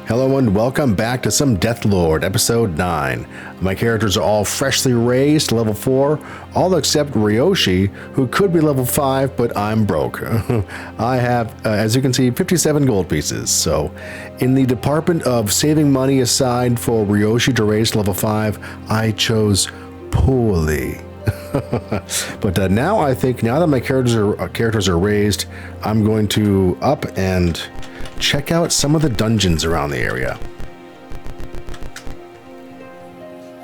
Hello and welcome back to some Deathlord, episode 9. My characters are all freshly raised to level 4, all except Ryoshi, who could be level 5, but I'm broke. I have, as you can see, 57 gold pieces. So, in the department of saving money aside for Ryoshi to raise to level 5, I chose poorly. But now I think, now that my characters are raised, I'm going to up and check out some of the dungeons around the area.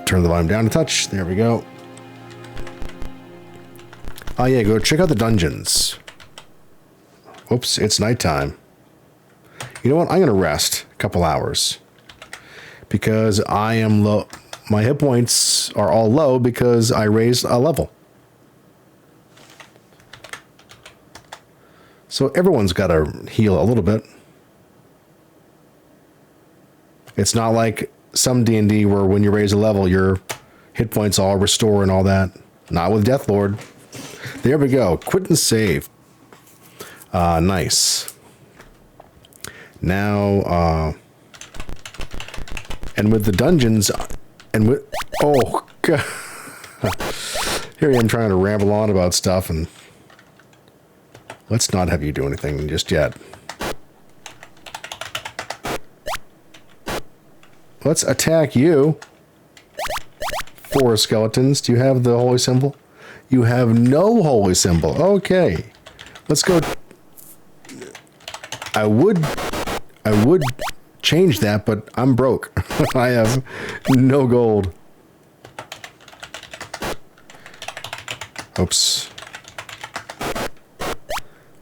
Turn the volume down a touch. There we go. Oh yeah, go check out the dungeons. Oops, it's nighttime. You know what? I'm gonna rest a couple hours because I am low. My hit points are all low because I raised a level. So everyone's got to heal a little bit. It's not like some D&D where when you raise a level, your hit points all restore and all that. Not with Deathlord. There we go. Quit and save. Nice. Now, and with the dungeons, and with, oh, God. Here I am trying to ramble on about stuff, and let's not have you do anything just yet. Let's attack you. 4 skeletons. Do you have the holy symbol? You have no holy symbol. Okay. Let's go. I would change that, but I'm broke. I have no gold. Oops.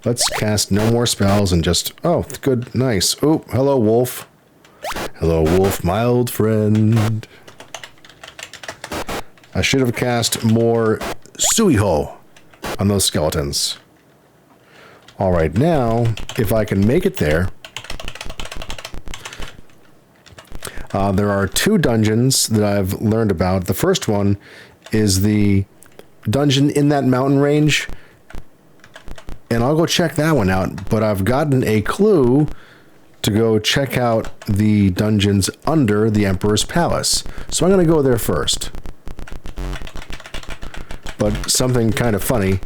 Let's cast no more spells and just... Oh, good. Nice. Oh, hello, wolf. Hello, wolf, my old friend. I should have cast more Suiho on those skeletons. All right, now, if I can make it there, there are 2 dungeons that I've learned about. The first one is the dungeon in that mountain range, and I'll go check that one out, but I've gotten a clue to go check out the dungeons under the Emperor's Palace. So I'm going to go there first. But something kind of funny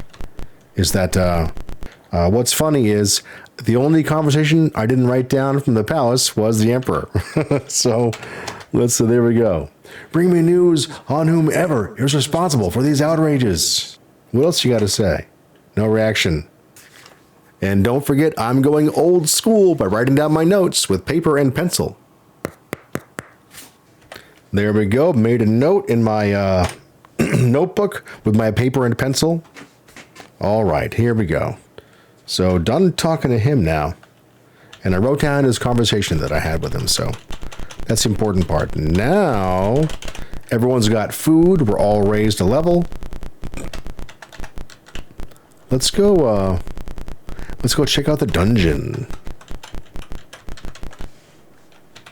is that, what's funny is the only conversation I didn't write down from the palace was the Emperor. So there we go. Bring me news on whomever is responsible for these outrages. What else you got to say? No reaction. And don't forget, I'm going old school by writing down my notes with paper and pencil. There we go. Made a note in my notebook with my paper and pencil. All right, here we go. So done talking to him now. And I wrote down his conversation that I had with him. So that's the important part. Now, everyone's got food. We're all raised a level. Let's go check out the dungeon.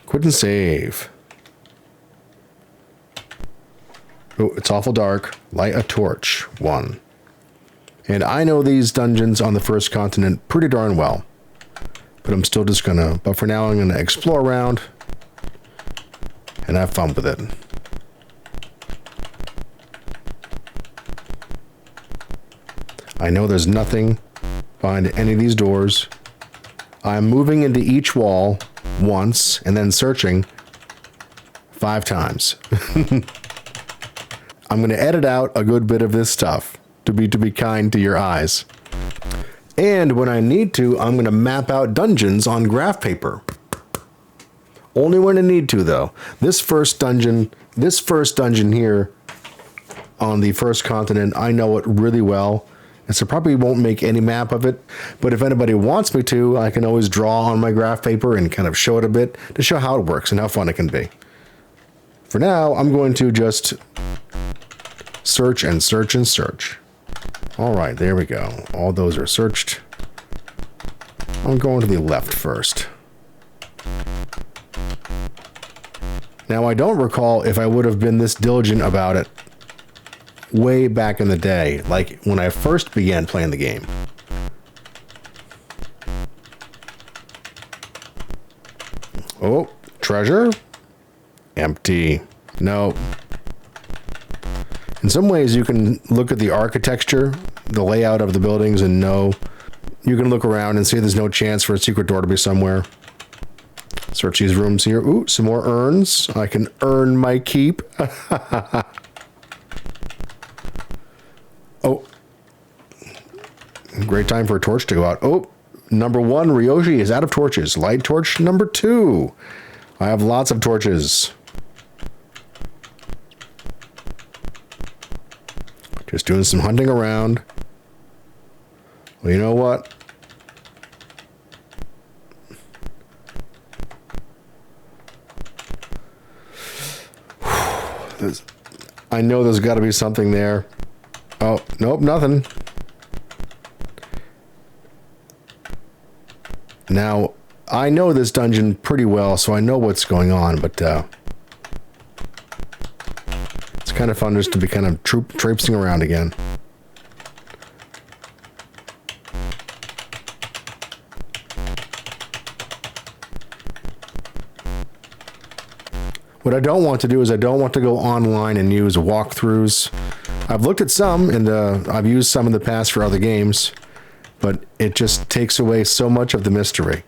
Quit and save. Oh, it's awful dark. Light a torch. 1. And I know these dungeons on the first continent pretty darn well. But I'm still just gonna, but for now I'm gonna explore around and have fun with it. I know there's nothing behind any of these doors. I'm moving into each wall once and then searching 5 times. I'm going to edit out a good bit of this stuff to be kind to your eyes. And when I need to, I'm going to map out dungeons on graph paper. Only when I need to, though. This first dungeon here on the first continent, I know it really well. And so probably won't make any map of it, but if anybody wants me to, I can always draw on my graph paper and kind of show it a bit to show how it works and how fun it can be. For now, I'm going to just search and search and search. All right, there we go. All those are searched. I'm going to the left first. Now, I don't recall if I would have been this diligent about it way back in the day, like when I first began playing the game. Oh, treasure? Empty. No. In some ways, you can look at the architecture, the layout of the buildings, and know you can look around and see there's no chance for a secret door to be somewhere. Search these rooms here. Ooh, some more urns. I can earn my keep. Oh. Great time for a torch to go out. Oh, number 1, Ryoshi is out of torches. Light torch number 2. I have lots of torches. Just doing some hunting around. Well, you know what? I know there's got to be something there. Oh, nope, nothing. Now, I know this dungeon pretty well, so I know what's going on, but it's kind of fun just to be kind of traipsing around again. What I don't want to do is I don't want to go online and use walkthroughs. I've looked at some, and I've used some in the past for other games, but it just takes away so much of the mystery.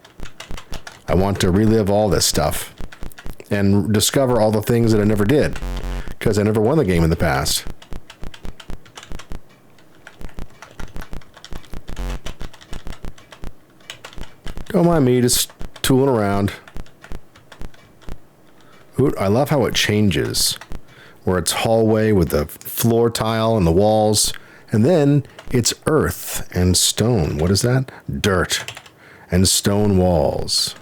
I want to relive all this stuff and discover all the things that I never did, because I never won the game in the past. Don't mind me just tooling around. Ooh, I love how it changes, where it's hallway with the floor tile and the walls, and then it's earth and stone. What is that? Dirt and stone walls.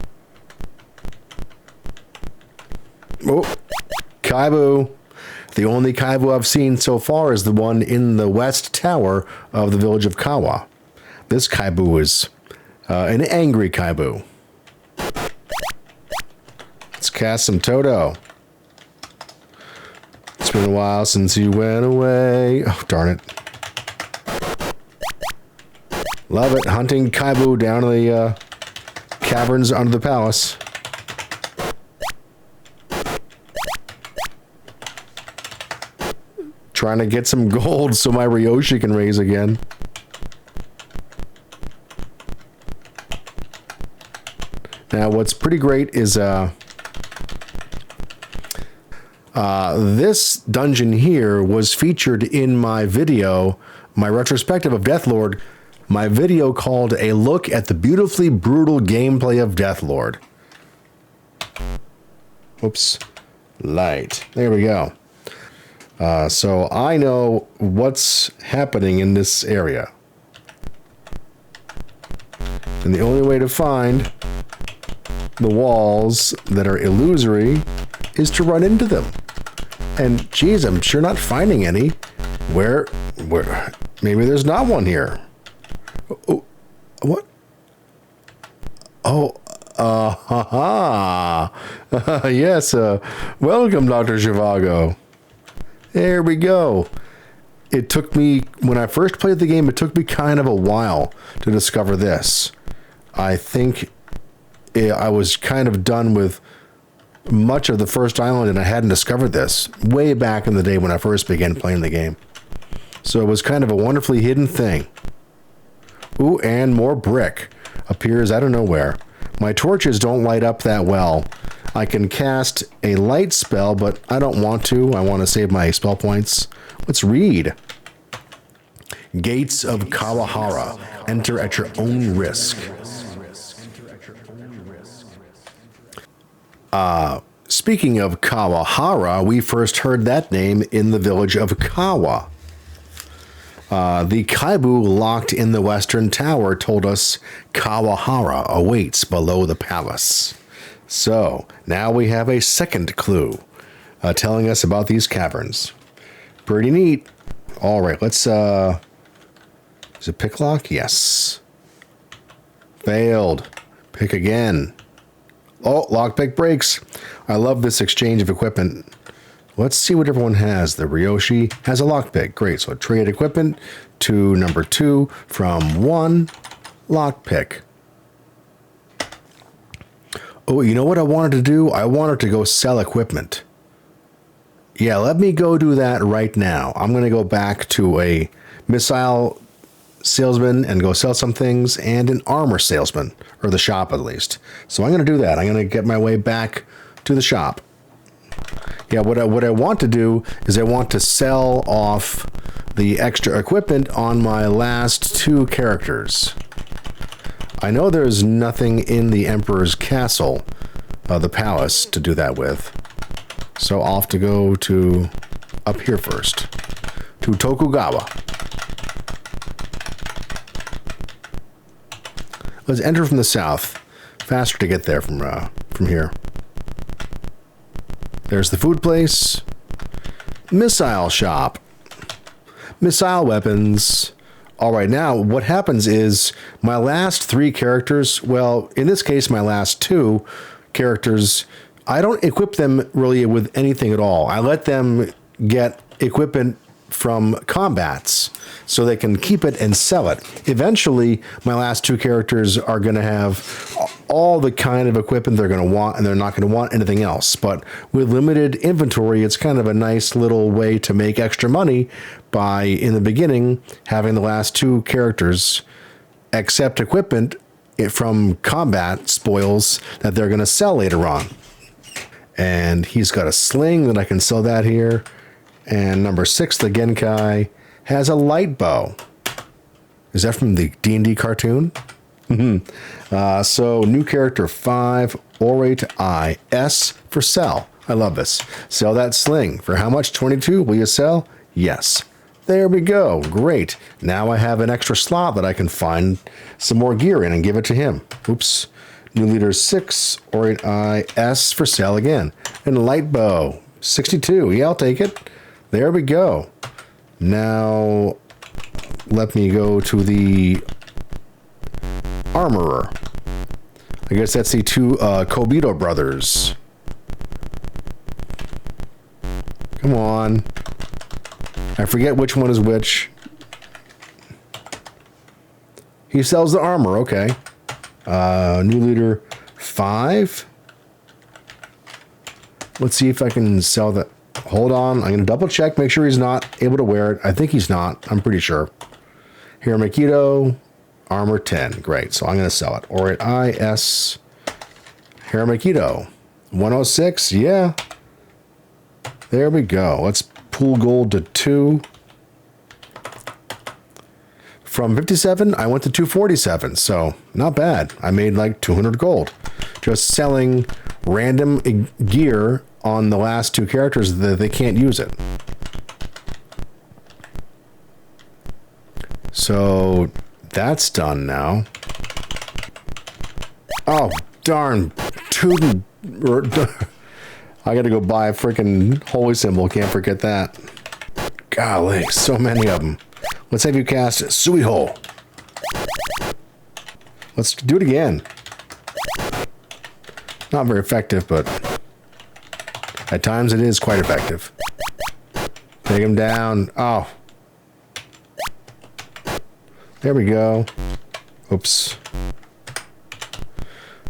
Oh, Kaibu. The only Kaibu I've seen so far is the one in the west tower of the village of Kawa. This Kaibu is an angry Kaibu. Let's cast some Toto. It's been a while since you went away. Oh, darn it. Love it. Hunting Kaibu down in the caverns under the palace. Trying to get some gold so my Ryoshi can raise again. Now, what's pretty great is this dungeon here was featured in my video, my retrospective of Deathlord, my video called A Look at the Beautifully Brutal Gameplay of Deathlord. Oops. Light. There we go. So I know what's happening in this area. And the only way to find the walls that are illusory is to run into them. And geez, I'm sure not finding any. Where, maybe there's not one here. Oh, what? Oh, haha. Yes, welcome, Dr. Zhivago. There we go. It took me, when I first played the game, it took me kind of a while to discover this. I think I was kind of done with much of the first island and I hadn't discovered this way back in the day when I first began playing the game. So it was kind of a wonderfully hidden thing. Ooh, and more brick appears out of nowhere. My torches don't light up that well. I can cast a light spell, but I don't want to. I want to save my spell points. Let's read. Gates of Kawahara. Enter at your own risk. Speaking of Kawahara, we first heard that name in the village of Kawa. The Kaibu locked in the western tower told us Kawahara awaits below the palace. So, now we have a second clue telling us about these caverns. Pretty neat. All right, let's, is it pick lock? Yes. Failed. Pick again. Oh, lockpick breaks. I love this exchange of equipment. Let's see what everyone has. The Ryoshi has a lockpick. Great. So trade equipment to number 2 from 1 lockpick. Oh, you know what I wanted to do? I wanted to go sell equipment. Yeah, let me go do that right now. I'm going to go back to a missile salesman and go sell some things, and an armor salesman, or the shop at least. So I'm going to do that. I'm going to get my way back to the shop. Yeah, what I want to do is I want to sell off the extra equipment on my last 2 characters. I know there's nothing in the Emperor's castle, the palace, to do that with. So I'll have to go to up here first, to Tokugawa. Let's enter from the south. Faster to get there from here. There's the food place. Missile shop. Missile weapons. All right, now what happens is my last 3 characters, well, in this case, my last 2 characters, I don't equip them really with anything at all. I let them get equipment from combats so they can keep it and sell it. Eventually, my last 2 characters are going to have all the kind of equipment they're going to want, and they're not going to want anything else. But with limited inventory, it's kind of a nice little way to make extra money by, in the beginning, having the last 2 characters accept equipment from combat spoils that they're going to sell later on. And he's got a sling that I can sell that here. And number 6, the Genkai, has a light bow. Is that from the D&D cartoon? So new character 5, Orate I, S for sell. I love this. Sell that sling. For how much? 22? Will you sell? Yes. There we go. Great. Now I have an extra slot that I can find some more gear in and give it to him. Oops. New leader 6, Orate I, S for sell again. And a light bow. 62. Yeah, I'll take it. There we go. Now, let me go to the armorer. I guess that's the 2 Kobito brothers. Come on. I forget which one is which. He sells the armor, okay. New leader 5. Let's see if I can sell that. Hold on, I'm going to double check, make sure he's not able to wear it. I think he's not, I'm pretty sure. Hiramakito, armor 10. Great, so I'm going to sell it. Orate IS, Hiramakito, 106, yeah. There we go. Let's pool gold to 2. From 57, I went to 247, so not bad. I made like 200 gold. Just selling random gear on the last 2 characters that they can't use it. So that's done now. Oh, darn. I gotta go buy a freaking holy symbol. Can't forget that. Golly, so many of them. Let's have you cast Suiho. Let's do it again. Not very effective, but at times it is quite effective. Take him down. Oh. There we go. Oops.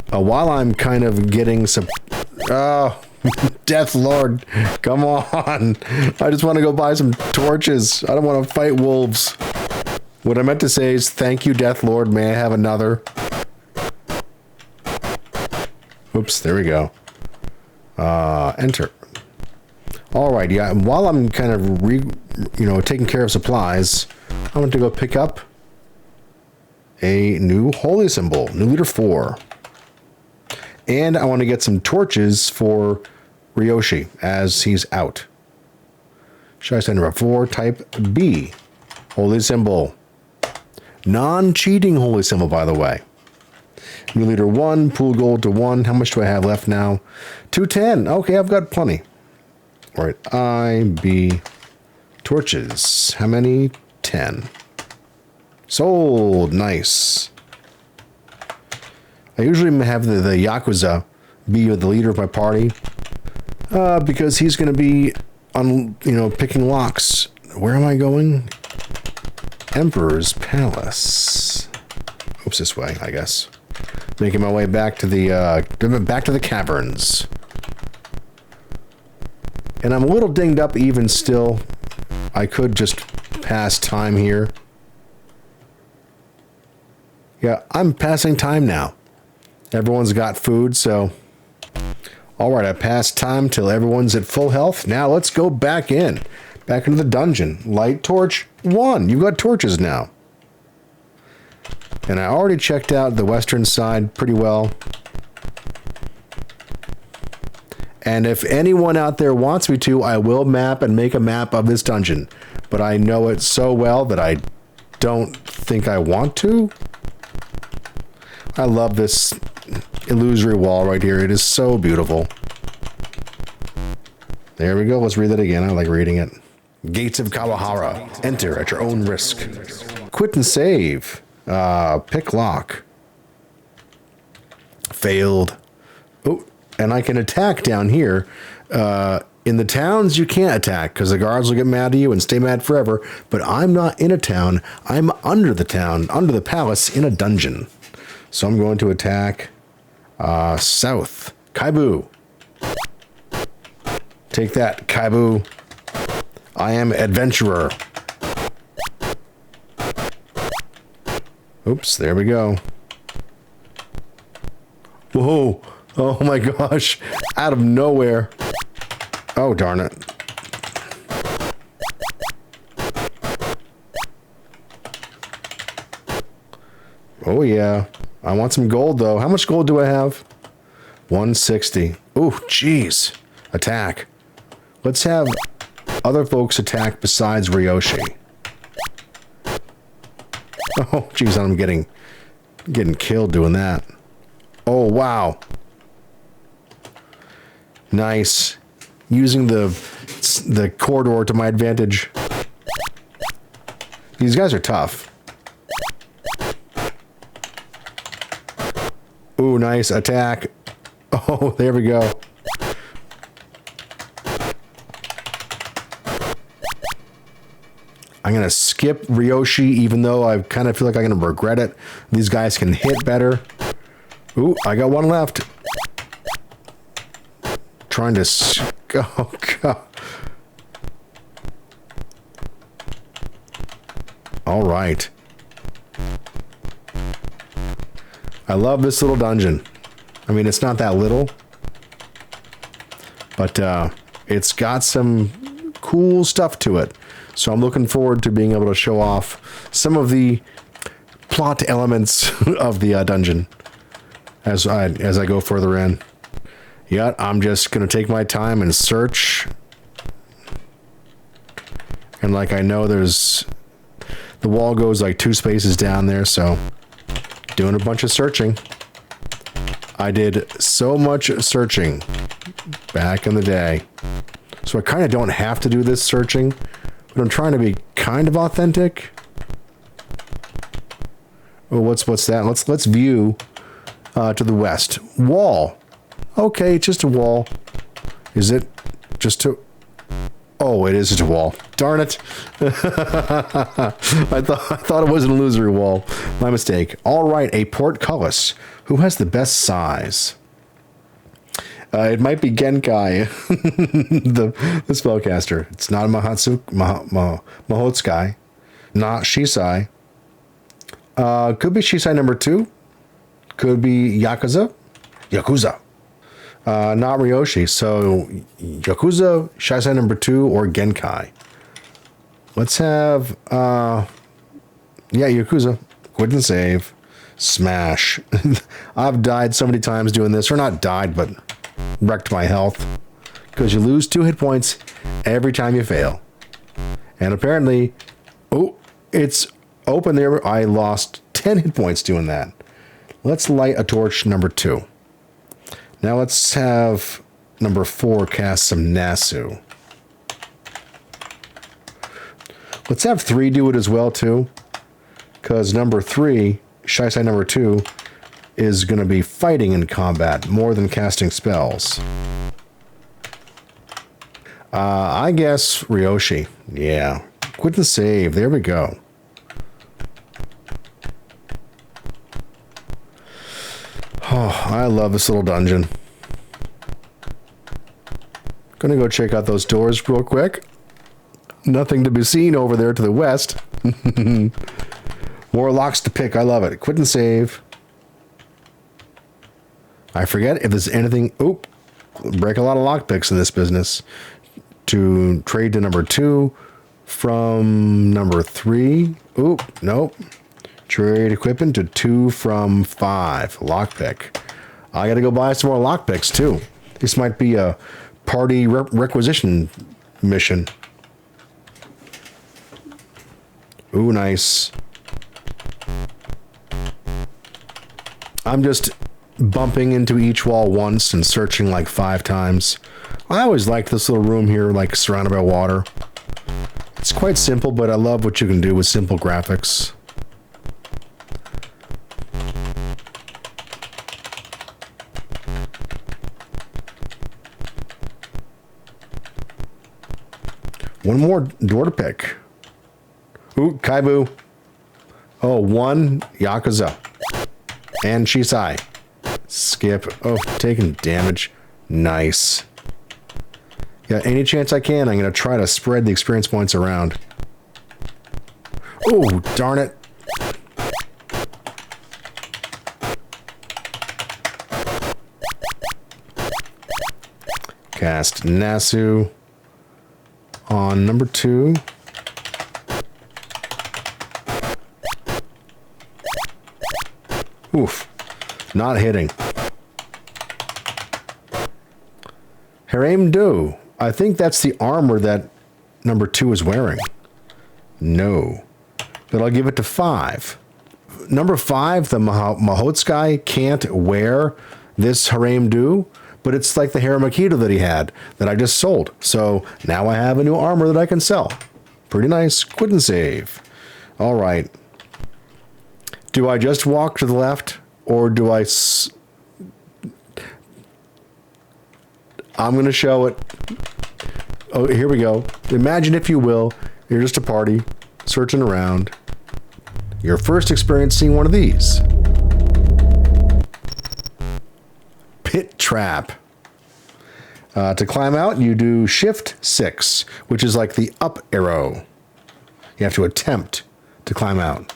While I'm kind of getting some... Oh, Deathlord. Come on. I just want to go buy some torches. I don't want to fight wolves. What I meant to say is thank you, Deathlord. May I have another? Oops, there we go. Enter. All right, yeah. While I'm kind of taking care of supplies, I want to go pick up a new holy symbol, new leader 4, and I want to get some torches for Ryoshi as he's out. Should I send number 4? Type B, holy symbol, non-cheating holy symbol, by the way. New leader 1, pool gold to 1. How much do I have left now? 210. Okay, I've got plenty. All right, I, B, torches. How many? 10. Sold. Nice. I usually have the Yakuza be the leader of my party because he's going to be picking locks. Where am I going? Emperor's Palace. Oops, this way, I guess. Making my way back to the caverns. And I'm a little dinged up even still. I could just pass time here. Yeah, I'm passing time now. Everyone's got food, so... Alright, I passed time till everyone's at full health. Now let's go back in. Back into the dungeon. Light torch 1. You've got torches now. And I already checked out the western side pretty well. And if anyone out there wants me to, I will map and make a map of this dungeon. But I know it so well that I don't think I want to. I love this illusory wall right here. It is so beautiful. There we go. Let's read that again. I like reading it. Gates of Kawahara. Enter at your own risk. Quit and save. Pick lock. Failed. Oh, and I can attack down here. In the towns, you can't attack because the guards will get mad at you and stay mad forever. But I'm not in a town. I'm under the town, under the palace, in a dungeon. So I'm going to attack south. Kaibu. Take that, Kaibu. I am adventurer. Oops, there we go. Whoa. Oh my gosh. Out of nowhere. Oh, darn it. Oh, yeah. I want some gold, though. How much gold do I have? 160. Ooh, jeez. Attack. Let's have other folks attack besides Ryoshi. Oh, jeez, I'm getting killed doing that. Oh, wow. Nice. Using the corridor to my advantage. These guys are tough. Ooh, nice attack. Oh, there we go. I'm going to skip Ryoshi, even though I kind of feel like I'm going to regret it. These guys can hit better. Ooh, I got one left. Trying to... Oh, God. All right. I love this little dungeon. I mean, it's not that little. But it's got some cool stuff to it. So I'm looking forward to being able to show off some of the plot elements of the dungeon as I go further in. Yeah, I'm just going to take my time and search. And like I know there's... The wall goes like 2 spaces down there, so... Doing a bunch of searching. I did so much searching back in the day. So I kind of don't have to do this searching. But I'm trying to be kind of authentic. Oh, what's that? Let's view to the west. Wall. Okay, just a wall. Is it just a... Oh, it is just a wall. Darn it. I thought it was an illusory wall. My mistake. All right, a portcullis. Who has the best size? It might be Genkai, the spellcaster. It's not a Mahotsukai. Not Shisai. Could be Shisai number 2. Could be Yakuza. Not Ryoshi. So Yakuza, Shisai number 2, or Genkai. Let's have Yakuza. Quit and save. Smash. I've died so many times doing this, or not died, but wrecked my health. Because you lose 2 hit points every time you fail. And apparently, oh, it's open there. I lost 10 hit points doing that. Let's light a torch number 2. Now let's have number 4 cast some Nasu. Let's have 3 do it as well, too. Because number 3, Shisai number 2, is going to be fighting in combat more than casting spells. I guess Ryoshi. Yeah. Quit and save. There we go. Oh, I love this little dungeon. Gonna go check out those doors real quick. Nothing to be seen over there to the west. More locks to pick. I love it. Quit and save. I forget if there's anything. Oop. Break a lot of lockpicks in this business. To trade to number 2 from number 3. Oop. Nope. Trade equipment to 2 from 5. Lockpick. I gotta go buy some more lockpicks too. This might be a party requisition mission. Ooh, nice. I'm just bumping into each wall once and searching like 5 times. I always liked this little room here, like surrounded by water. It's quite simple, but I love what you can do with simple graphics. One more door to pick. Ooh, Kaibu. Oh, 1 Yakuza. And Shisai. Skip. Oh, taking damage. Nice. Yeah, any chance I can, I'm going to try to spread the experience points around. Oh, darn it. Cast Nasu on number 2. Oof. Not hitting. Harem Do. I think that's the armor that number 2 is wearing. No. But I'll give it to 5. Number 5, the Mahotsukai, can't wear this Harem Do, but it's like the Haramakito that he had that I just sold. So now I have a new armor that I can sell. Pretty nice. Quit and save. All right. Do I just walk to the left, or do I... I'm going to show it. Oh, here we go. Imagine, if you will, you're just a party, searching around. Your first experience seeing one of these. Pit trap. To climb out, you do Shift 6, which is like the up arrow. You have to attempt to climb out.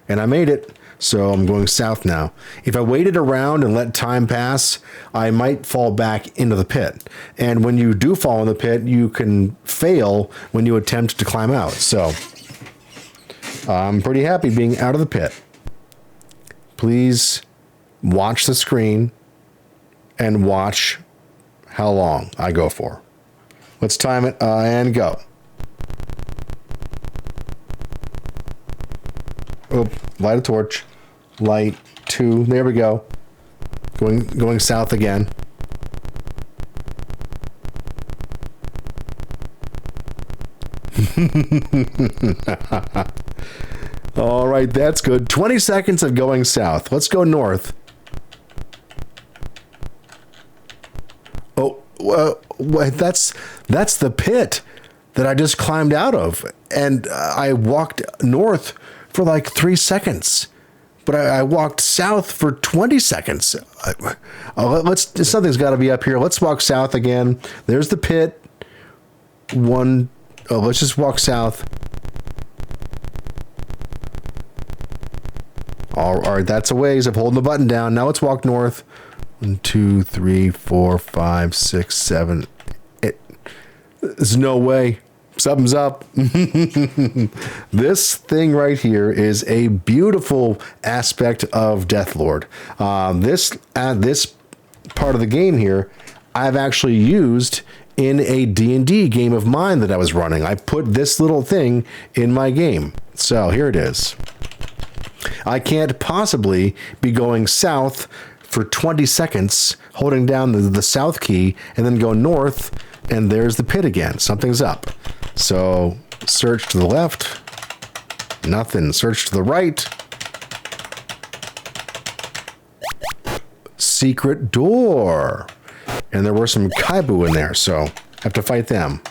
And I made it. So I'm going south now. If I waited around and let time pass, I might fall back into the pit. And when you do fall in the pit, you can fail when you attempt to climb out. So I'm pretty happy being out of the pit. Please watch the screen and watch how long I go for. Let's time it and go. Oh, light a torch. Light 2. There we go. Going south again. All right, that's good. 20 seconds of going south. Let's go north. Oh, that's the pit that I just climbed out of, and I walked north for like 3 seconds, but I walked south for 20 seconds. Something's got to be up here. Let's walk south again. There's the pit. Let's just walk south. All right, that's a ways of holding the button down. Now let's walk north. 1, 2, 3, 4, 5, 6, 7. There's no way. Something's up. This thing right here is a beautiful aspect of Deathlord. This part of the game here, I've actually used in a D&D game of mine that I was running. I put this little thing in my game. So here it is. I can't possibly be going south for 20 seconds, holding down the south key, and then go north, and there's the pit again. Something's up. So search to the left. Nothing. Search to the right. Secret door. And there were some Kaibu in there, so I have to fight them.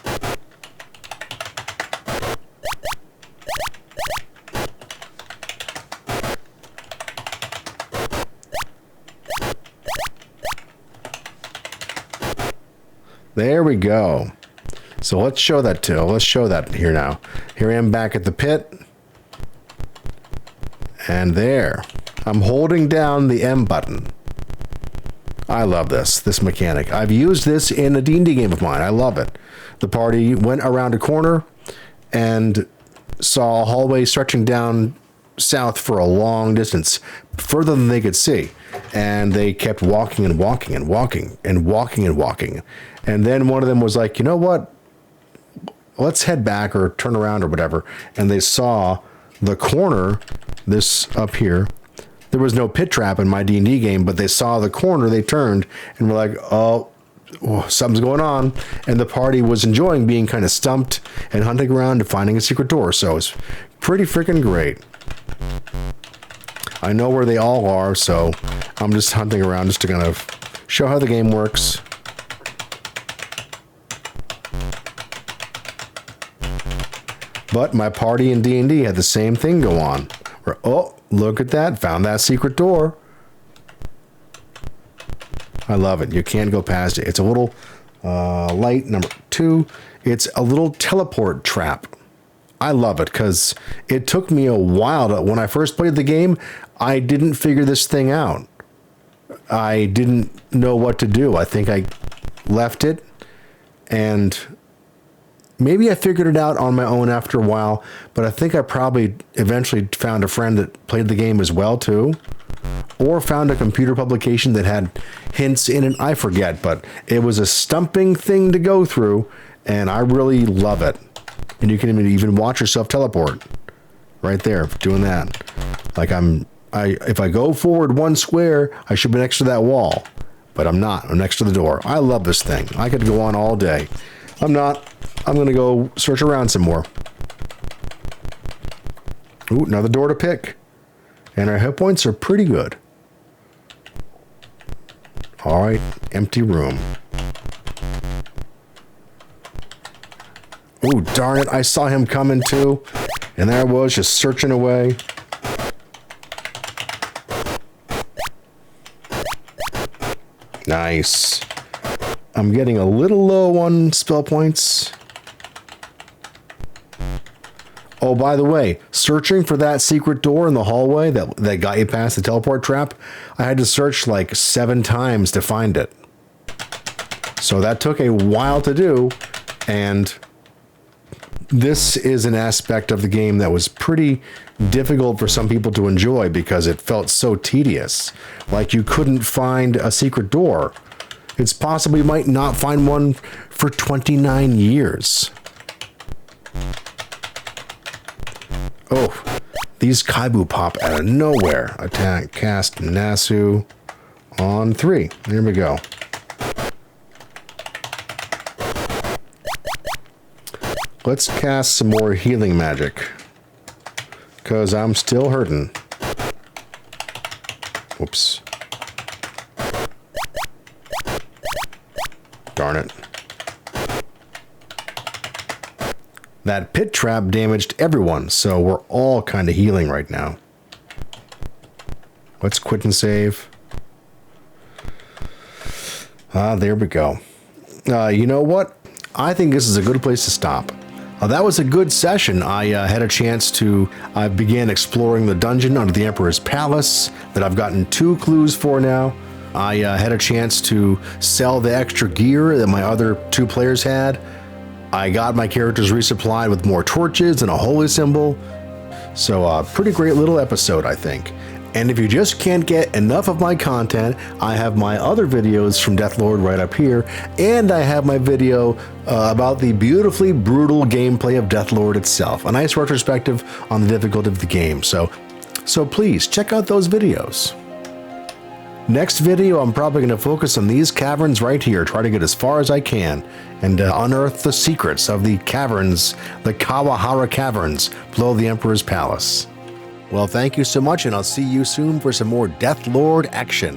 There we go. So let's show that too. Let's show that here now. Here I am back at the pit. And there. I'm holding down the M button. I love this mechanic. I've used this in a D&D game of mine. I love it. The party went around a corner and saw a hallway stretching down south for a long distance, further than they could see. And they kept walking and walking and walking and walking and walking. And then one of them was like, you know what? Let's head back or turn around or whatever. And they saw the corner, this up here. There was no pit trap in my D&D game, but they saw the corner, they turned and were like, oh, something's going on. And the party was enjoying being kind of stumped and hunting around and finding a secret door. So it's pretty freaking great. I know where they all are, so I'm just hunting around just to kind of show how the game works. But my party in D&D had the same thing go on. Where, oh, look at that. Found that secret door. I love it. You can't go past it. It's a little light, number 2. It's a little teleport trap. I love it because it took me a while. When I first played the game, I didn't figure this thing out. I didn't know what to do. I think I left it, and maybe I figured it out on my own after a while, but I think I probably eventually found a friend that played the game as well too, or found a computer publication that had hints in it. I forget, but it was a stumping thing to go through, and I really love it. And you can even watch yourself teleport right there, doing that. Like if I go forward 1 square, I should be next to that wall, but I'm not. I'm next to the door. I love this thing. I could go on all day. I'm not. I'm going to go search around some more. Ooh, another door to pick. And our hit points are pretty good. All right, empty room. Ooh, darn it. I saw him coming too. And there I was, just searching away. Nice. I'm getting a little low on spell points. Oh, by the way, searching for that secret door in the hallway that got you past the teleport trap, I had to search like 7 times to find it. So that took a while to do, and this is an aspect of the game that was pretty difficult for some people to enjoy because it felt so tedious. Like you couldn't find a secret door. It's possible you might not find one for 29 years. Oh, these Kaibu pop out of nowhere. Attack, cast, Nasu on 3. There we go. Let's cast some more healing magic, because I'm still hurting. Whoops. Darn it. That pit trap damaged everyone, so we're all kind of healing right now. Let's quit and save. There we go. You know what? I think this is a good place to stop. That was a good session. I had a chance to begin exploring the dungeon under the Emperor's Palace that I've gotten 2 clues for now. I had a chance to sell the extra gear that my other 2 players had. I got my characters resupplied with more torches and a holy symbol. So pretty great little episode, I think. And if you just can't get enough of my content, I have my other videos from Deathlord right up here, and I have my video about the beautifully brutal gameplay of Deathlord itself, a nice retrospective on the difficulty of the game. So please check out those videos. Next video, I'm probably going to focus on these caverns right here, try to get as far as I can, and unearth the secrets of the caverns, the Kawahara caverns below the Emperor's Palace. Well, thank you so much, and I'll see you soon for some more Deathlord action.